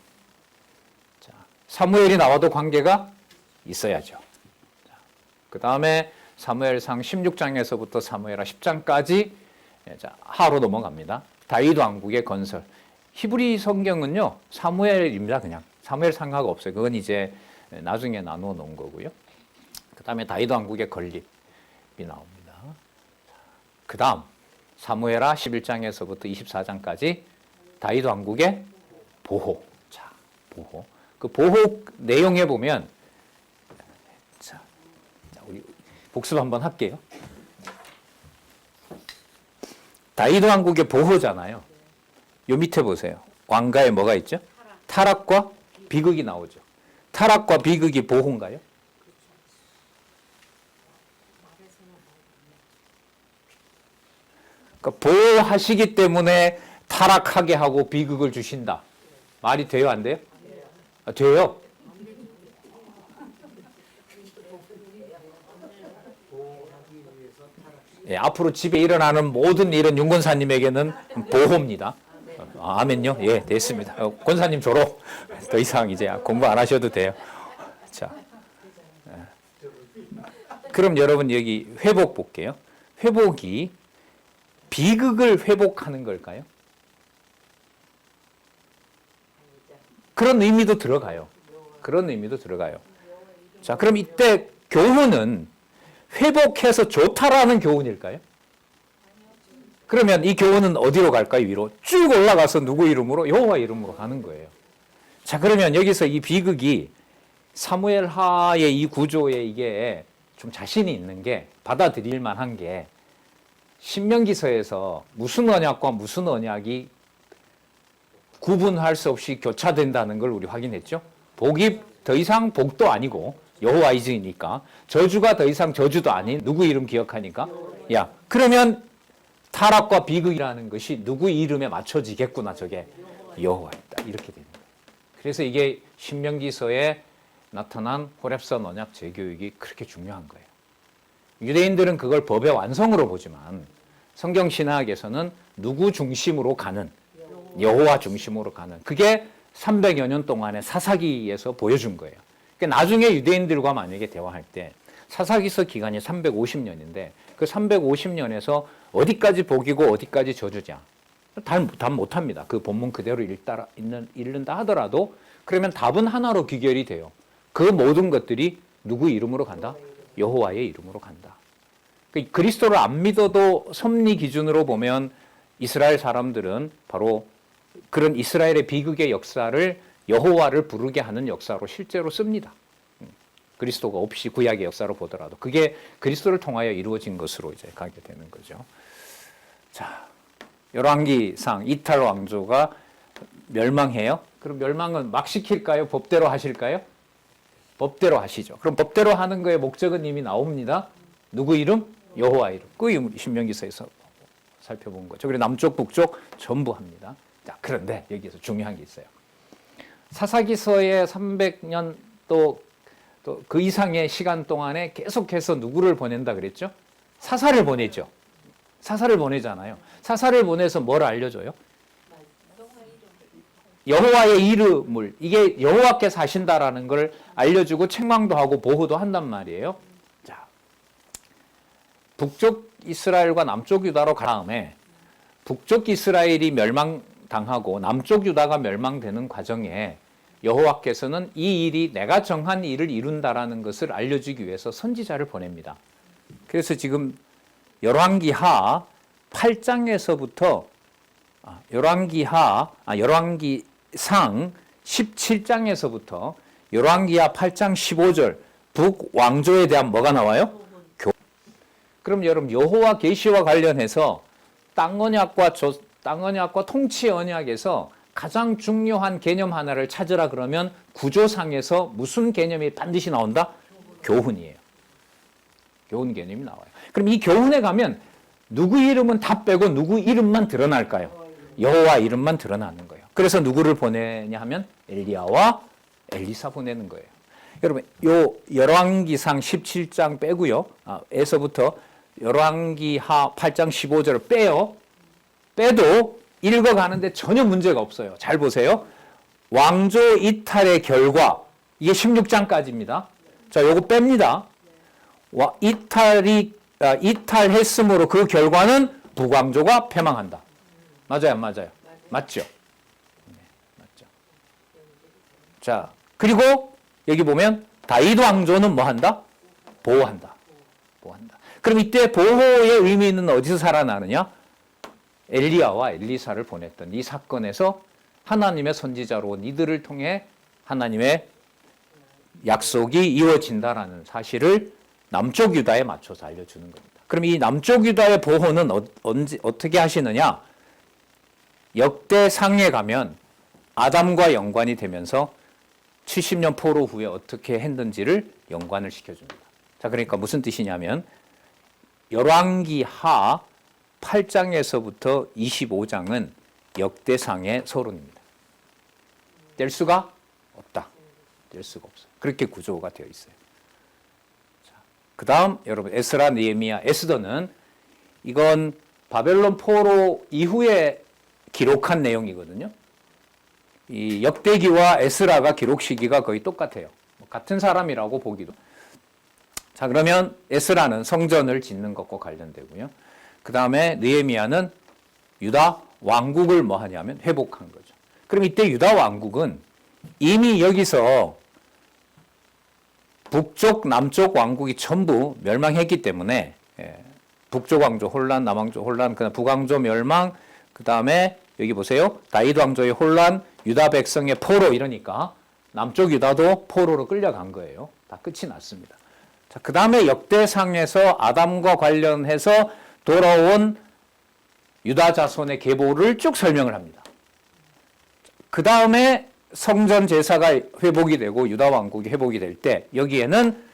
자, 사무엘이 나와도 관계가 있어야죠. 그 다음에 사무엘상 16장에서부터 사무엘하 10장까지 하로 넘어갑니다. 다윗 왕국의 건설. 히브리 성경은요, 사무엘입니다. 그냥 사무엘상하가 없어요. 그건 이제 나중에 나누어 놓은 거고요. 그 다음에 다윗 왕국의 건립이 나옵니다. 그 다음 사무엘하 11장에서부터 24장까지 다윗 왕국의 보호. 자, 보호. 그 보호 내용에 보면, 자, 우리 복습 한번 할게요. 다윗 왕국의 보호잖아요. 요 밑에 보세요. 왕가에 뭐가 있죠? 타락과 비극이 나오죠. 타락과 비극이 보호인가요? 그러니까 보호하시기 때문에 타락하게 하고 비극을 주신다. 말이 돼요, 안 돼요? 아, 돼요. 예, 앞으로 집에 일어나는 모든 일은 윤 권사님에게는 보호입니다. 아멘요? 예, 됐습니다. 권사님 졸업. 더 이상 이제 공부 안 하셔도 돼요. 자, 그럼 여러분 여기 회복 볼게요. 회복이 비극을 회복하는 걸까요? 그런 의미도 들어가요. 그런 의미도 들어가요. 자, 그럼 이때 교훈은 회복해서 좋다라는 교훈일까요? 그러면 이 교훈은 어디로 갈까요? 위로 쭉 올라가서 누구 이름으로? 여호와 이름으로 가는 거예요. 자, 그러면 여기서 이 비극이 사무엘하의 이 구조에 이게 좀 자신이 있는 게, 받아들일 만한 게, 신명기서에서 무슨 언약과 무슨 언약이 구분할 수 없이 교차된다는 걸 우리 확인했죠? 복이 더 이상 복도 아니고 여호와이즈니까 저주가 더 이상 저주도 아닌 누구 이름 기억하니까 야 그러면 타락과 비극이라는 것이 누구 이름에 맞춰지겠구나 저게 여호와이다 이렇게 되는 거예요. 그래서 이게 신명기서에 나타난 호렙산 언약 재교육이 그렇게 중요한 거예요. 유대인들은 그걸 법의 완성으로 보지만 성경 신학에서는 누구 중심으로 가는 여호와 중심으로 가는 그게 300여 년 동안의 사사기에서 보여준 거예요. 그러니까 나중에 유대인들과 만약에 대화할 때 사사기서 기간이 350년인데 그 350년에서 어디까지 복이고 어디까지 저주냐 답 못합니다. 그 본문 그대로 읽는다 하더라도 그러면 답은 하나로 귀결이 돼요. 그 모든 것들이 누구 이름으로 간다? 여호와의 이름으로 간다. 그리스도를 안 믿어도 섭리 기준으로 보면 이스라엘 사람들은 바로 그런 이스라엘의 비극의 역사를 여호와를 부르게 하는 역사로 실제로 씁니다. 그리스도가 없이 구약의 역사로 보더라도 그게 그리스도를 통하여 이루어진 것으로 이제 가게 되는 거죠. 자, 열왕기상 이탈 왕조가 멸망해요. 그럼 멸망은 막 시킬까요? 법대로 하실까요? 법대로 하시죠. 그럼 법대로 하는 거의 목적은 이미 나옵니다. 누구 이름? 여호와 이름. 그 신명기서에서 살펴본 거죠. 그리고 남쪽, 북쪽 전부 합니다. 자, 그런데 여기서 중요한 게 있어요. 사사기서의 300년 또 그 이상의 시간 동안에 계속해서 누구를 보낸다 그랬죠? 사사를 보내죠. 사사를 보내잖아요. 사사를 보내서 뭘 알려줘요? 여호와의 이름을 이게 여호와께서 하신다라는 걸 알려주고 책망도 하고 보호도 한단 말이에요. 자, 북쪽 이스라엘과 남쪽 유다로 간 다음에 북쪽 이스라엘이 멸망당하고 남쪽 유다가 멸망되는 과정에 여호와께서는 이 일이 내가 정한 일을 이룬다라는 것을 알려주기 위해서 선지자를 보냅니다. 그래서 지금 열왕기하 8장에서부터 열왕기상 17장에서부터 열왕기하 8장 15절 북왕조에 대한 뭐가 나와요? 그럼 여러분 여호와 계시와 관련해서 땅 언약과 통치 언약에서 가장 중요한 개념 하나를 찾으라 그러면 구조상에서 무슨 개념이 반드시 나온다? 교훈이에요. 교훈 개념이 나와요. 그럼 이 교훈에 가면 누구 이름은 다 빼고 누구 이름만 드러날까요? 여호와 이름만 드러나는 거예요. 그래서 누구를 보내냐 하면 엘리야와 엘리사 보내는 거예요. 여러분 요 열왕기상 17장 빼고요. 에서부터 열왕기하 8장 15절을 빼요. 빼도 읽어가는데 전혀 문제가 없어요. 잘 보세요. 왕조 이탈의 결과 이게 16장까지입니다. 자, 요거 뺍니다. 이탈했으므로 그 결과는 북왕조가 패망한다. 맞아요, 안 맞아요? 맞죠? 네, 맞죠. 자, 그리고 여기 보면 다윗 왕조는 뭐 한다? 보호한다. 보호한다. 그럼 이때 보호의 의미는 어디서 살아나느냐? 엘리야와 엘리사를 보냈던 이 사건에서 하나님의 선지자로 이들을 통해 하나님의 약속이 이루어진다라는 사실을 남쪽 유다에 맞춰서 알려주는 겁니다. 그럼 이 남쪽 유다의 보호는 어떻게 하시느냐? 역대상에 가면 아담과 연관이 되면서 70년 포로 후에 어떻게 했는지를 연관을 시켜줍니다. 자, 그러니까 무슨 뜻이냐면 열왕기하 8장에서부터 25장은 역대상의 서론입니다. 뗄 수가 없다. 뗄 수가 없어요. 그렇게 구조가 되어 있어요. 그 다음 여러분 에스라, 느헤미야, 에스더는 이건 바벨론 포로 이후에 기록한 내용이거든요. 이 역대기와 에스라가 기록 시기가 거의 똑같아요. 같은 사람이라고 보기도. 자, 그러면 에스라는 성전을 짓는 것과 관련되고요. 그 다음에 느헤미야는 유다 왕국을 뭐 하냐면 회복한 거죠. 그럼 이때 유다 왕국은 이미 여기서 북쪽, 남쪽 왕국이 전부 멸망했기 때문에 북쪽 왕조 혼란, 남왕조 혼란, 그다음 북왕조 멸망, 그 다음에 여기 보세요. 다윗 왕조의 혼란, 유다 백성의 포로 이러니까 남쪽 유다도 포로로 끌려간 거예요. 다 끝이 났습니다. 자, 그 다음에 역대상에서 아담과 관련해서 돌아온 유다 자손의 계보를 쭉 설명을 합니다. 그 다음에 성전 제사가 회복이 되고 유다 왕국이 회복이 될 때 여기에는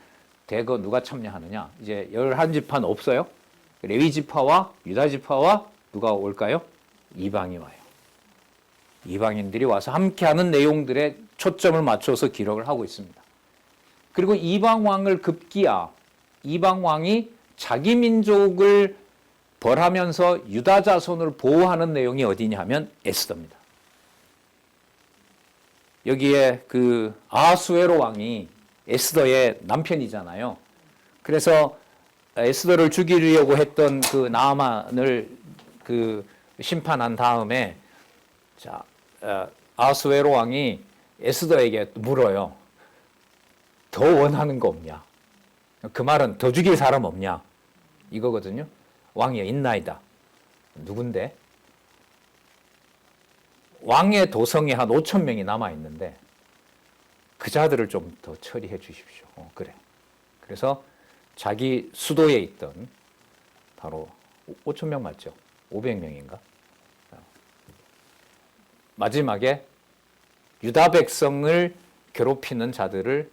대거 누가 참여하느냐? 이제 11지파는 없어요. 레위 지파와 유다 지파와 누가 올까요? 이방이 와요. 이방인들이 와서 함께하는 내용들에 초점을 맞춰서 기록을 하고 있습니다. 그리고 이방 왕을 급기야 이방 왕이 자기 민족을 벌하면서 유다 자손을 보호하는 내용이 어디냐 하면 에스더입니다. 여기에 그 아하수에로 왕이 에스더의 남편이잖아요. 그래서 에스더를 죽이려고 했던 그 나아만을 그 심판한 다음에 자, 아하수에로 왕이 에스더에게 물어요. 더 원하는 거 없냐? 그 말은 더 죽일 사람 없냐? 이거거든요. 왕이 있나이다. 누군데? 왕의 도성에 한 5천 명이 남아 있는데 그 자들을 좀 더 처리해 주십시오. 그래. 그래서 자기 수도에 있던 바로 5천 명 맞죠? 500명인가? 마지막에 유다 백성을 괴롭히는 자들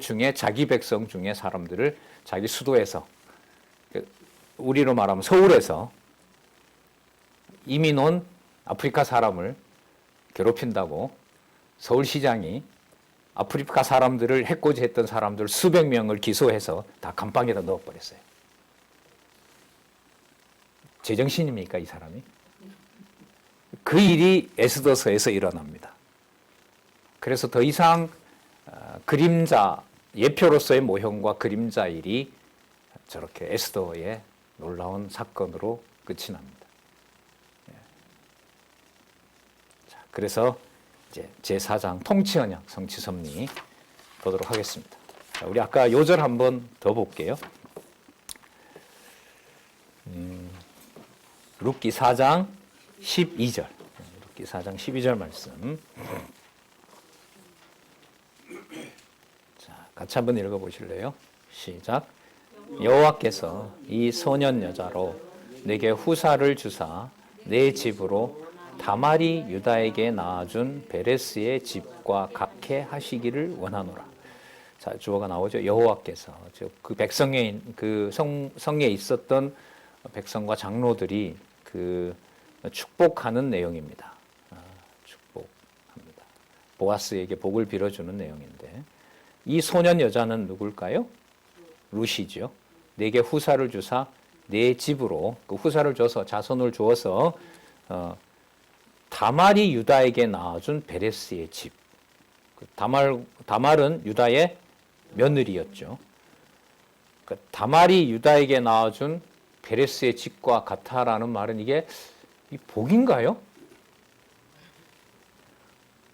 중에 자기 백성 중에 사람들을 자기 수도에서 우리로 말하면 서울에서 이민 온 아프리카 사람을 괴롭힌다고 서울시장이 아프리카 사람들을 해코지했던 사람들 수백 명을 기소해서 다 감방에다 넣어버렸어요. 제정신입니까 이 사람이? 그 일이 에스더서에서 일어납니다. 그래서 더 이상 그림자, 예표로서의 모형과 그림자 일이 저렇게 에스더의 놀라운 사건으로 끝이 납니다. 자, 그래서 이제 제4장 통치언약 성취섭리 보도록 하겠습니다. 자, 우리 아까 요절 한번 더 볼게요. 룻기 4장 12절. 룻기 4장 12절 말씀. 자, 같이 한번 읽어보실래요? 시작. 여호와께서 이 소년 여자로 내게 후사를 주사 내 집으로 다말이 유다에게 낳아준 베레스의 집과 같게 하시기를 원하노라. 자, 주어가 나오죠. 여호와께서 그 백성에 그 성에 있었던 백성과 장로들이 그 축복하는 내용입니다. 축복합니다. 보아스에게 복을 빌어주는 내용인데 이 소년 여자는 누굴까요? 룻이죠. 내게 후사를 주사 내 집으로 그 후사를 줘서 자손을 주어서 다말이 유다에게 낳아준 베레스의 집. 다말은 유다의 며느리였죠. 다말이 유다에게 낳아준 베레스의 집과 같아라는 말은 이게 복인가요?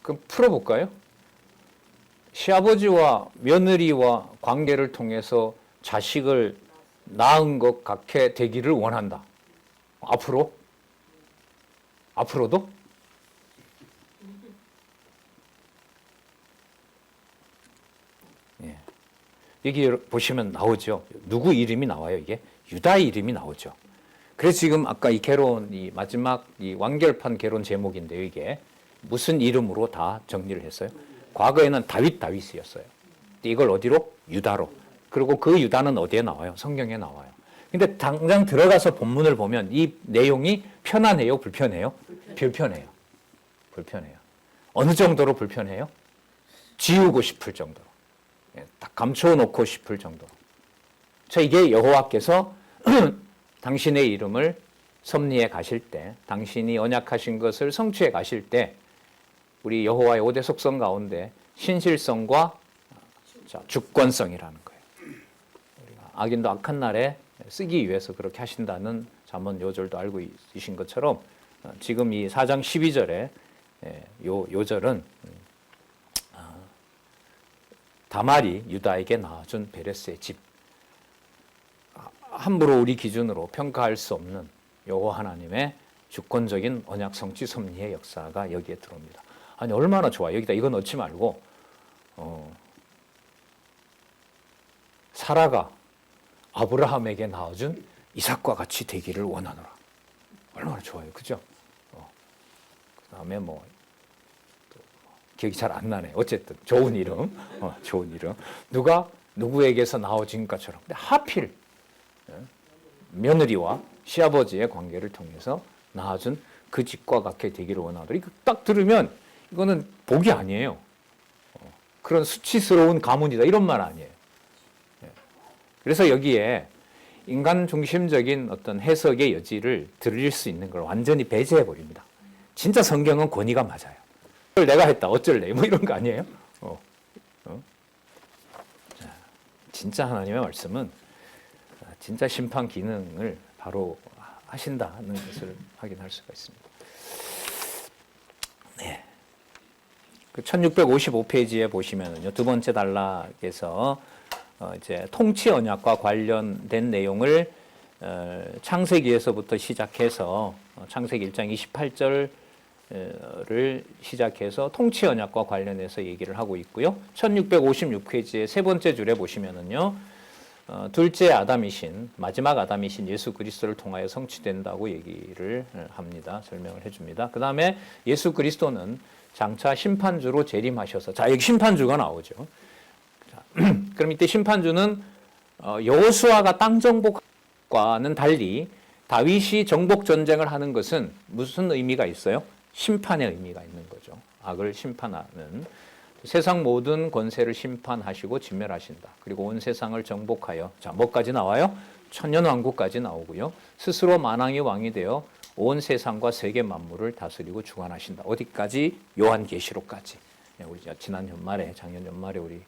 그럼 풀어볼까요? 시아버지와 며느리와 관계를 통해서 자식을 낳은 것 같게 되기를 원한다. 앞으로도? 예. 여기 보시면 나오죠. 누구 이름이 나와요, 이게? 유다의 이름이 나오죠. 그래서 지금 아까 이 개론, 이 마지막 이 완결판 개론 제목인데요, 이게 무슨 이름으로 다 정리를 했어요? 과거에는 다윗이었어요. 이걸 어디로? 유다로. 그리고 그 유다는 어디에 나와요? 성경에 나와요. 근데 당장 들어가서 본문을 보면 이 내용이 편안해요? 불편해요? 불편해요. 어느 정도로 불편해요? 지우고 싶을 정도로. 다 감춰놓고 싶을 정도로. 자, 이게 여호와께서 당신의 이름을 섭리해 가실 때, 당신이 언약하신 것을 성취해 가실 때 우리 여호와의 5대 속성 가운데 신실성과 주권성이라는 거예요. 우리가 악인도 악한 날에 쓰기 위해서 그렇게 하신다는 잠언 요절도 알고 계신 것처럼 지금 이 4장 12절에 요절은 다말이 유다에게 낳아준 베레스의 집. 함부로 우리 기준으로 평가할 수 없는 여호와 하나님의 주권적인 언약 성취 섭리의 역사가 여기에 들어옵니다. 아니 얼마나 좋아. 여기다 이거 넣지 말고 사라가 아브라함에게 낳아준 이삭과 같이 되기를 원하노라. 얼마나 좋아요. 그죠? 그 다음에 기억이 잘 안 나네. 어쨌든 좋은 이름, 좋은 이름. 누가 누구에게서 나오진 것처럼. 근데 하필 며느리와 시아버지의 관계를 통해서 낳아준 그 집과 같게 되기를 원하더라. 이거 딱 들으면 이거는 복이 아니에요. 그런 수치스러운 가문이다 이런 말 아니에요. 그래서 여기에 인간 중심적인 어떤 해석의 여지를 들릴 수 있는 걸 완전히 배제해 버립니다. 진짜 성경은 권위가 맞아요. 그걸 내가 했다 어쩔래 뭐 이런 거 아니에요? 자, 진짜 하나님의 말씀은 진짜 심판 기능을 바로 하신다는 것을 확인할 수가 있습니다. 네. 그 1655페이지에 보시면은요, 두 번째 단락에서 이제 통치 언약과 관련된 내용을 창세기에서부터 시작해서 창세기 1장 28절을 시작해서 통치 언약과 관련해서 얘기를 하고 있고요. 1656페이지의 세 번째 줄에 보시면은요, 둘째 아담이신 마지막 아담이신 예수 그리스도를 통하여 성취된다고 얘기를 합니다. 설명을 해줍니다. 그 다음에 예수 그리스도는 장차 심판주로 재림하셔서 자 여기 심판주가 나오죠. 자, 그럼 이때 심판주는 여호수아가 땅 정복과는 달리 다윗이 정복 전쟁을 하는 것은 무슨 의미가 있어요? 심판의 의미가 있는 거죠. 악을 심판하는. 세상 모든 권세를 심판하시고 진멸하신다. 그리고 온 세상을 정복하여 자 뭐까지 나와요? 천년왕국까지 나오고요. 스스로 만왕의 왕이 되어 온 세상과 세계 만물을 다스리고 주관하신다. 어디까지? 요한계시록까지. 우리 지난 연말에 작년 연말에 우리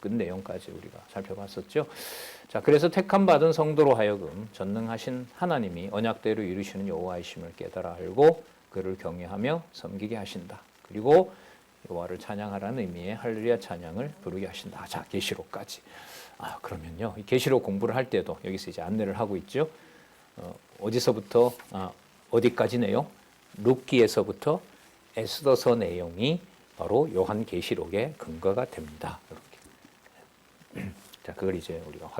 끝 내용까지 우리가 살펴봤었죠. 자, 그래서 택함 받은 성도로 하여금 전능하신 하나님이 언약대로 이루시는 여호와이심을 깨달아 알고 그를 경외하며 섬기게 하신다. 그리고 여호와를 찬양하라는 의미의 할렐루야 찬양을 부르게 하신다. 자, 계시록까지. 그러면요. 이 계시록 공부를 할 때도 여기서 이제 안내를 하고 있죠. 어디서부터 어디까지네요? 룻기에서부터 에스더서 내용이 바로 요한계시록의 근거가 됩니다. 이렇게. 자, 그걸 이제 우리가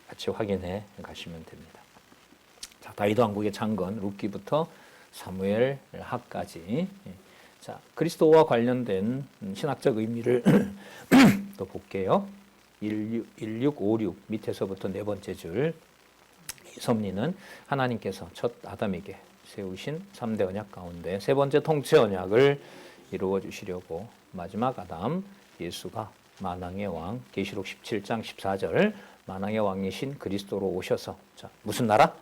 같이 확인해 가시면 됩니다. 자, 다윗 왕국의 창건 룻기부터 사무엘 하까지. 자, 그리스도와 관련된 신학적 의미를 또 볼게요. 1656 밑에서부터 네 번째 줄. 섭리는 하나님께서 첫 아담에게 세우신 3대 언약 가운데 세 번째 통치 언약을 이루어 주시려고 마지막 아담 예수가 만왕의 왕 계시록 17장 14절 만왕의 왕이신 그리스도로 오셔서 자, 무슨 나라?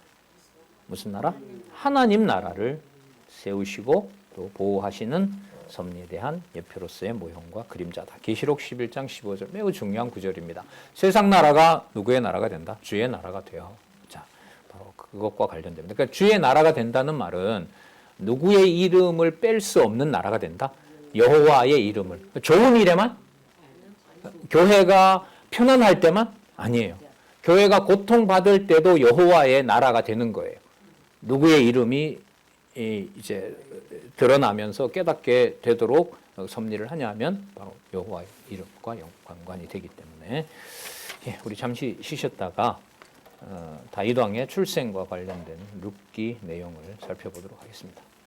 무슨 나라? 하나님 나라를 세우시고 또 보호하시는 섭리에 대한 예표로서의 모형과 그림자다. 계시록 11장 15절 매우 중요한 구절입니다. 세상 나라가 누구의 나라가 된다? 주의 나라가 돼요. 자, 바로 그것과 관련됩니다. 그러니까 주의 나라가 된다는 말은 누구의 이름을 뺄 수 없는 나라가 된다. 여호와의 이름을. 좋은 일에만? 교회가 편안할 때만? 아니에요. 교회가 고통받을 때도 여호와의 나라가 되는 거예요. 누구의 이름이 이제 드러나면서 깨닫게 되도록 섭리를 하냐면 바로 여호와의 이름과 연관이 되기 때문에 우리 잠시 쉬셨다가 다윗 왕의 출생과 관련된 룻기 내용을 살펴보도록 하겠습니다.